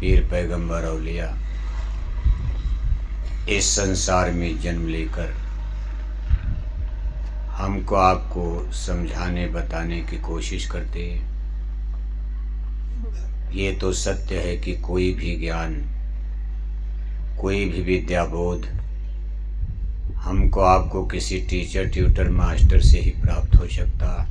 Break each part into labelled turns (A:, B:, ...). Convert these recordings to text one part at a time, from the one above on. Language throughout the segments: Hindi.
A: पीर पैगंबर औलिया इस संसार में जन्म लेकर हमको आपको समझाने बताने की कोशिश करते हैं। ये तो सत्य है कि कोई भी ज्ञान, कोई भी विद्या बोध हमको आपको किसी टीचर, ट्यूटर, मास्टर से ही प्राप्त हो सकता।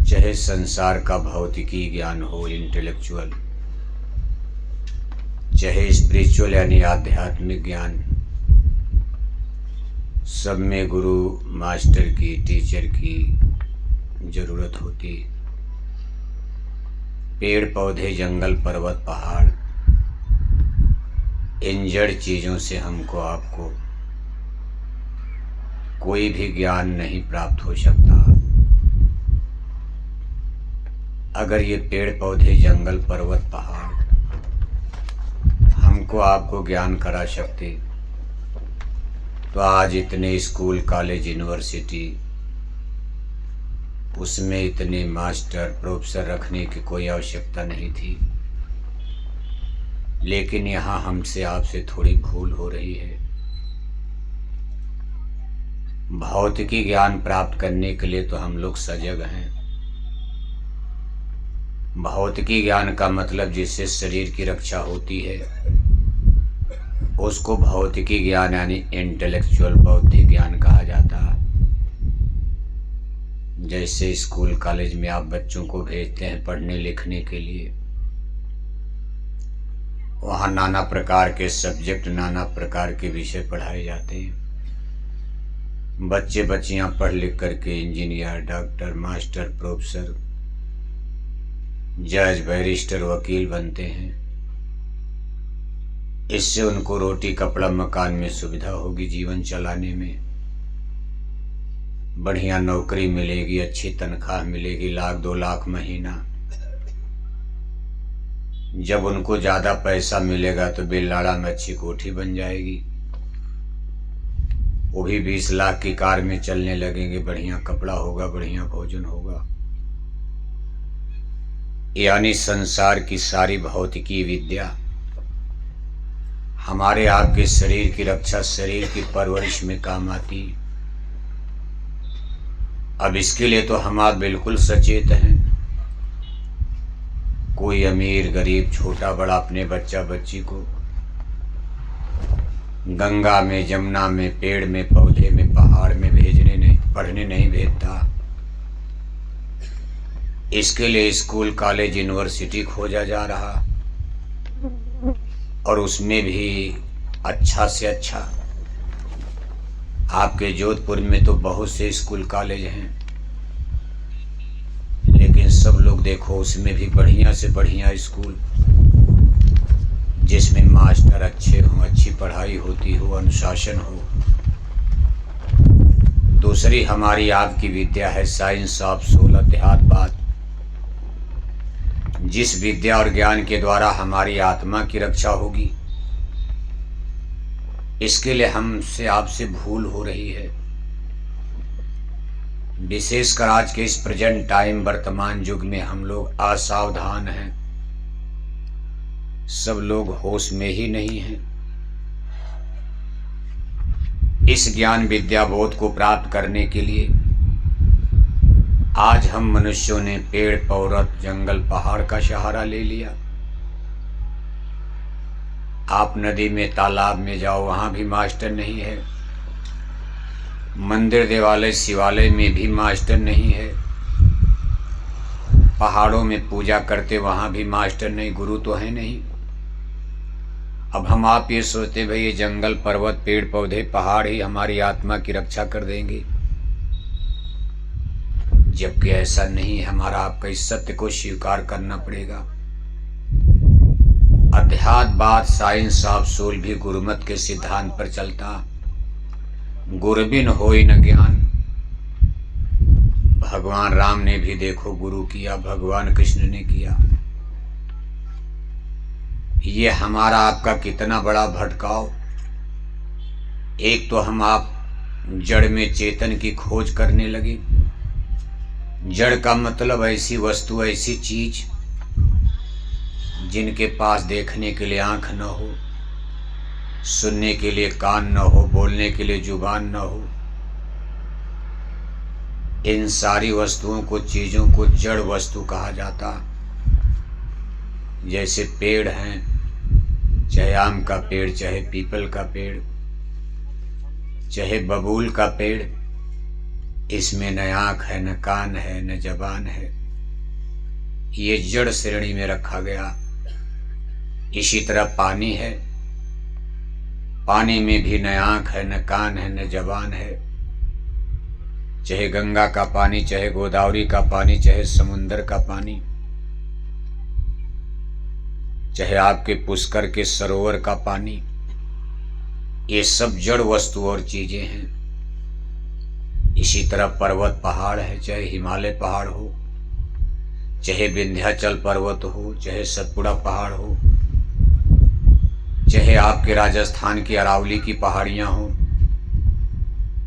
A: चाहे संसार का भौतिकी ज्ञान हो, इंटेलेक्चुअल, चाहे स्पिरिचुअल यानी आध्यात्मिक ज्ञान, सब में गुरु, मास्टर की, टीचर की जरूरत होती। पेड़ पौधे, जंगल, पर्वत, पहाड़, इन जड़ चीज़ों से हमको आपको कोई भी ज्ञान नहीं प्राप्त हो सकता। अगर ये पेड़ पौधे, जंगल, पर्वत, पहाड़ हमको आपको ज्ञान करा सकते तो आज इतने स्कूल, कॉलेज, यूनिवर्सिटी, उसमें इतने मास्टर, प्रोफेसर रखने की कोई आवश्यकता नहीं थी। लेकिन यहाँ हमसे आपसे थोड़ी भूल हो रही है। भौतिकी ज्ञान प्राप्त करने के लिए तो हम लोग सजग हैं। भौतिकी ज्ञान का मतलब जिससे शरीर की रक्षा होती है उसको भौतिकी ज्ञान यानी इंटेलेक्चुअल बौद्धिक ज्ञान कहा जाता है। जैसे स्कूल, कॉलेज में आप बच्चों को भेजते हैं पढ़ने लिखने के लिए, वहाँ नाना प्रकार के सब्जेक्ट, नाना प्रकार के विषय पढ़ाए जाते हैं। बच्चे बच्चियाँ पढ़ लिख करके इंजीनियर, डॉक्टर, मास्टर, प्रोफेसर, जज, बैरिस्टर, वकील बनते हैं। इससे उनको रोटी, कपड़ा, मकान में सुविधा होगी, जीवन चलाने में बढ़िया नौकरी मिलेगी, अच्छी तनख्वाह मिलेगी, 1 लाख 2 लाख महीना। जब उनको ज़्यादा पैसा मिलेगा तो बिल्लाड़ा में अच्छी कोठी बन जाएगी। वो भी 20 लाख की कार में चलने लगेंगे, बढ़िया कपड़ा होगा, बढ़िया भोजन होगा। यानी संसार की सारी भौतिकी विद्या हमारे आपके शरीर की रक्षा, शरीर की परवरिश में काम आती। अब इसके लिए तो हम आप बिल्कुल सचेत हैं। कोई अमीर, गरीब, छोटा बड़ा अपने बच्चा बच्ची को गंगा में, जमुना में, पेड़ में, पौधे में, पहाड़ में भेजने नहीं, पढ़ने नहीं भेजता। इसके लिए स्कूल, कॉलेज, यूनिवर्सिटी खोजा जा रहा, और उसमें भी अच्छा से अच्छा। आपके जोधपुर में तो बहुत से स्कूल, कॉलेज हैं, लेकिन सब लोग देखो उसमें भी बढ़िया से बढ़िया स्कूल जिसमें मास्टर अच्छे हों, अच्छी पढ़ाई होती हो, अनुशासन हो। दूसरी हमारी आपकी विद्या है साइंस ऑफ सोल, अध्यात्मवाद, जिस विद्या और ज्ञान के द्वारा हमारी आत्मा की रक्षा होगी। इसके लिए हमसे आपसे भूल हो रही है। विशेषकर आज के इस प्रेजेंट टाइम, वर्तमान युग में हम लोग असावधान हैं। सब लोग होश में ही नहीं हैं। इस ज्ञान विद्या बोध को प्राप्त करने के लिए आज हम मनुष्यों ने पेड़, पर्वत, जंगल, पहाड़ का सहारा ले लिया। आप नदी में, तालाब में जाओ, वहाँ भी मास्टर नहीं है। मंदिर, देवालय, शिवालय में भी मास्टर नहीं है। पहाड़ों में पूजा करते, वहाँ भी मास्टर नहीं, गुरु तो है नहीं। अब हम आप ये सोचते भाई ये जंगल, पर्वत, पेड़ पौधे, पहाड़ ही हमारी आत्मा की रक्षा कर देंगे, जबकि ऐसा नहीं है। हमारा आपका इस सत्य को स्वीकार करना पड़ेगा। अध्यात्मवाद, साइंस ऑफ सोल भी गुरुमत के सिद्धांत पर चलता। गुरुबिन होई न ज्ञान। भगवान राम ने भी देखो गुरु किया, भगवान कृष्ण ने किया। ये हमारा आपका कितना बड़ा भटकाव। एक तो हम आप जड़ में चेतन की खोज करने लगे। जड़ का मतलब ऐसी वस्तु, ऐसी चीज जिनके पास देखने के लिए आंख न हो, सुनने के लिए कान न हो, बोलने के लिए जुबान न हो, इन सारी वस्तुओं को, चीजों को जड़ वस्तु कहा जाता। जैसे पेड़ हैं, चाहे आम का पेड़, चाहे पीपल का पेड़, चाहे बबूल का पेड़, इसमें न आंख है, न कान है, न जबान है, ये जड़ श्रेणी में रखा गया। इसी तरह पानी है, पानी में भी न आंख है, न कान है, न जबान है। चाहे गंगा का पानी, चाहे गोदावरी का पानी, चाहे समुंदर का पानी, चाहे आपके पुष्कर के सरोवर का पानी, ये सब जड़ वस्तु और चीजें हैं। इसी तरह पर्वत पहाड़ है, चाहे हिमालय पहाड़ हो, चाहे विंध्याचल पर्वत हो, चाहे सतपुड़ा पहाड़ हो, चाहे आपके राजस्थान की अरावली की पहाड़ियां हो,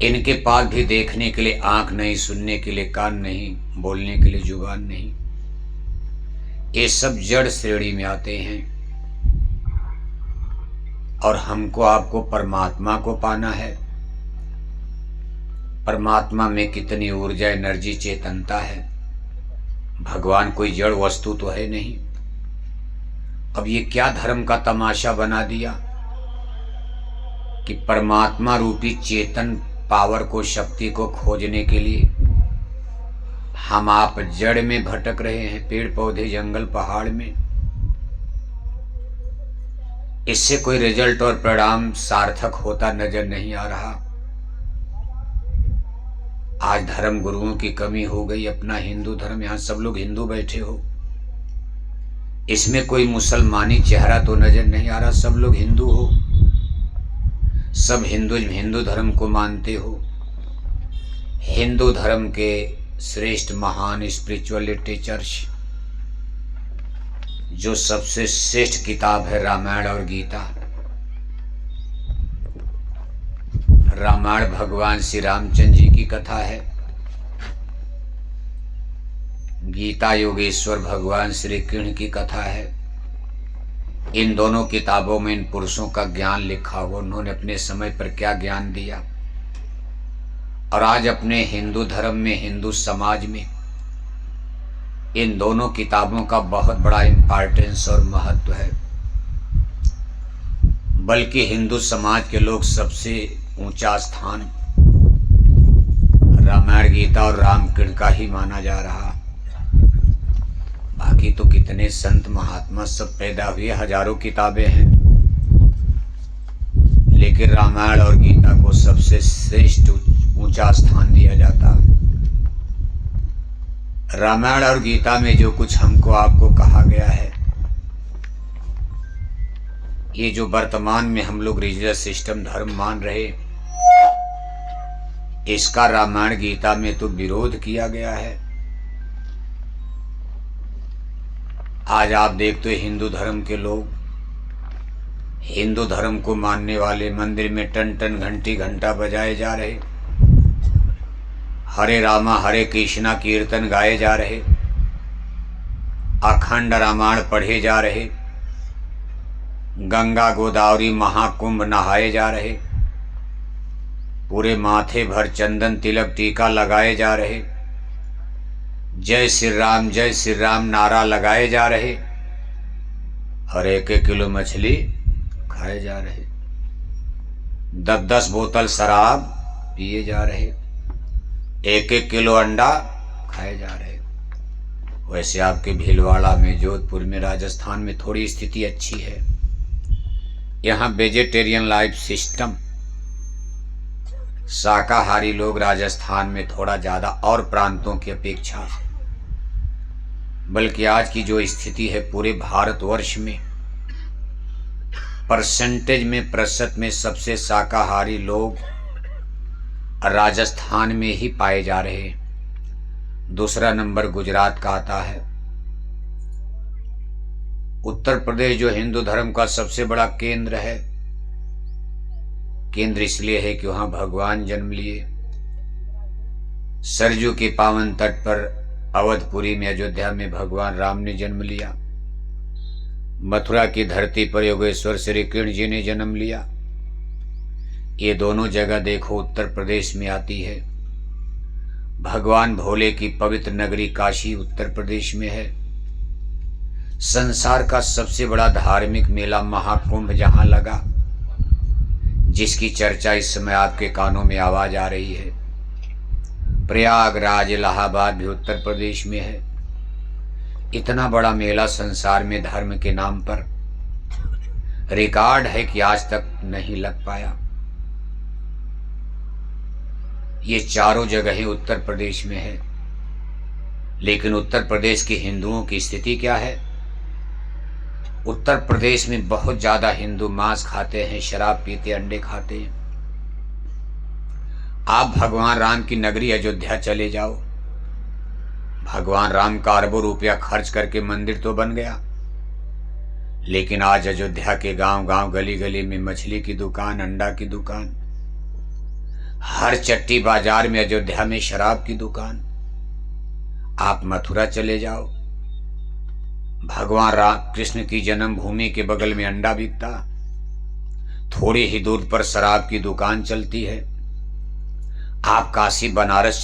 A: इनके पास भी देखने के लिए आंख नहीं, सुनने के लिए कान नहीं, बोलने के लिए जुबान नहीं, ये सब जड़ श्रेणी में आते हैं। और हमको आपको परमात्मा को पाना है। परमात्मा में कितनी ऊर्जा, एनर्जी, चेतनता है। भगवान कोई जड़ वस्तु तो है नहीं। अब ये क्या धर्म का तमाशा बना दिया कि परमात्मा रूपी चेतन पावर को, शक्ति को खोजने के लिए हम आप जड़ में भटक रहे हैं, पेड़ पौधे, जंगल, पहाड़ में। इससे कोई रिजल्ट और परिणाम सार्थक होता नजर नहीं आ रहा। आज धर्म गुरुओं की कमी हो गई। अपना हिंदू धर्म, यहां सब लोग हिंदू बैठे हो, इसमें कोई मुसलमानी चेहरा तो नजर नहीं आ रहा। सब लोग हिंदू हो, सब हिंदू धर्म को मानते हो। हिंदू धर्म के श्रेष्ठ महान स्पिरिचुअल लिटरेचर्स, जो सबसे श्रेष्ठ किताब है रामायण और गीता। रामायण भगवान श्री रामचंद्र जी की कथा है, गीता योगेश्वर भगवान श्री कृष्ण की कथा है। इन दोनों किताबों में इन पुरुषों का ज्ञान लिखा हुआ, उन्होंने अपने समय पर क्या ज्ञान दिया। और आज अपने हिंदू धर्म में, हिंदू समाज में इन दोनों किताबों का बहुत बड़ा इम्पोर्टेंस और महत्व है। बल्कि हिंदू समाज के लोग सबसे ऊंचा स्थान रामायण, गीता और रामकृष्ण का ही माना जा रहा। बाकी तो कितने संत महात्मा सब पैदा हुए, हजारों किताबें हैं, लेकिन रामायण और गीता को सबसे श्रेष्ठ ऊंचा स्थान दिया जाता। रामायण और गीता में जो कुछ हमको आपको कहा गया है, ये जो वर्तमान में हम लोग रिलीजियस सिस्टम धर्म मान रहे, इसका रामायण गीता में तो विरोध किया गया है। आज आप देखते हो हिंदू धर्म के लोग, हिंदू धर्म को मानने वाले मंदिर में टन टन घंटी घंटा बजाए जा रहे, हरे रामा हरे कृष्णा कीर्तन गाए जा रहे, अखंड रामायण पढ़े जा रहे, गंगा गोदावरी महाकुंभ नहाए जा रहे, पूरे माथे भर चंदन तिलक टीका लगाए जा रहे, जय श्री राम नारा लगाए जा रहे, और 1-1 किलो मछली खाए जा रहे, 10-10 बोतल शराब पिए जा रहे, 1-1 किलो अंडा खाए जा रहे। वैसे आपके भीलवाड़ा में, जोधपुर में, राजस्थान में थोड़ी स्थिति अच्छी है। यहाँ वेजिटेरियन लाइफ सिस्टम, शाकाहारी लोग राजस्थान में थोड़ा ज़्यादा और प्रांतों की अपेक्षा। बल्कि आज की जो स्थिति है पूरे भारतवर्ष में, परसेंटेज में, प्रतिशत में सबसे शाकाहारी लोग राजस्थान में ही पाए जा रहे हैं। दूसरा नंबर गुजरात का आता है। उत्तर प्रदेश जो हिंदू धर्म का सबसे बड़ा केंद्र है, केंद्र इसलिए है कि वहां भगवान जन्म लिए। सरजू के पावन तट पर अवधपुरी में, अयोध्या में भगवान राम ने जन्म लिया। मथुरा की धरती पर योगेश्वर श्री कृष्ण जी ने जन्म लिया। ये दोनों जगह देखो उत्तर प्रदेश में आती है। भगवान भोले की पवित्र नगरी काशी उत्तर प्रदेश में है। संसार का सबसे बड़ा धार्मिक मेला महाकुंभ जहां लगा, जिसकी चर्चा इस समय आपके कानों में आवाज आ रही है, प्रयागराज इलाहाबाद भी उत्तर प्रदेश में है। इतना बड़ा मेला संसार में धर्म के नाम पर रिकॉर्ड है कि आज तक नहीं लग पाया। ये चारों जगहें उत्तर प्रदेश में है। लेकिन उत्तर प्रदेश के हिंदुओं की स्थिति क्या है? उत्तर प्रदेश में बहुत ज्यादा हिंदू मांस खाते हैं, शराब पीते, अंडे खाते हैं। आप भगवान राम की नगरी अयोध्या चले जाओ, भगवान राम का अरबों रुपया खर्च करके मंदिर तो बन गया, लेकिन आज अयोध्या के गांव गांव गली गली में मछली की दुकान, अंडा की दुकान, हर चट्टी बाजार में अयोध्या में शराब की दुकान। आप मथुरा चले जाओ, भगवान राम कृष्ण की जन्मभूमि के बगल में अंडा बिकता, थोड़ी ही दूर पर शराब की दुकान चलती है। आप काशी बनारस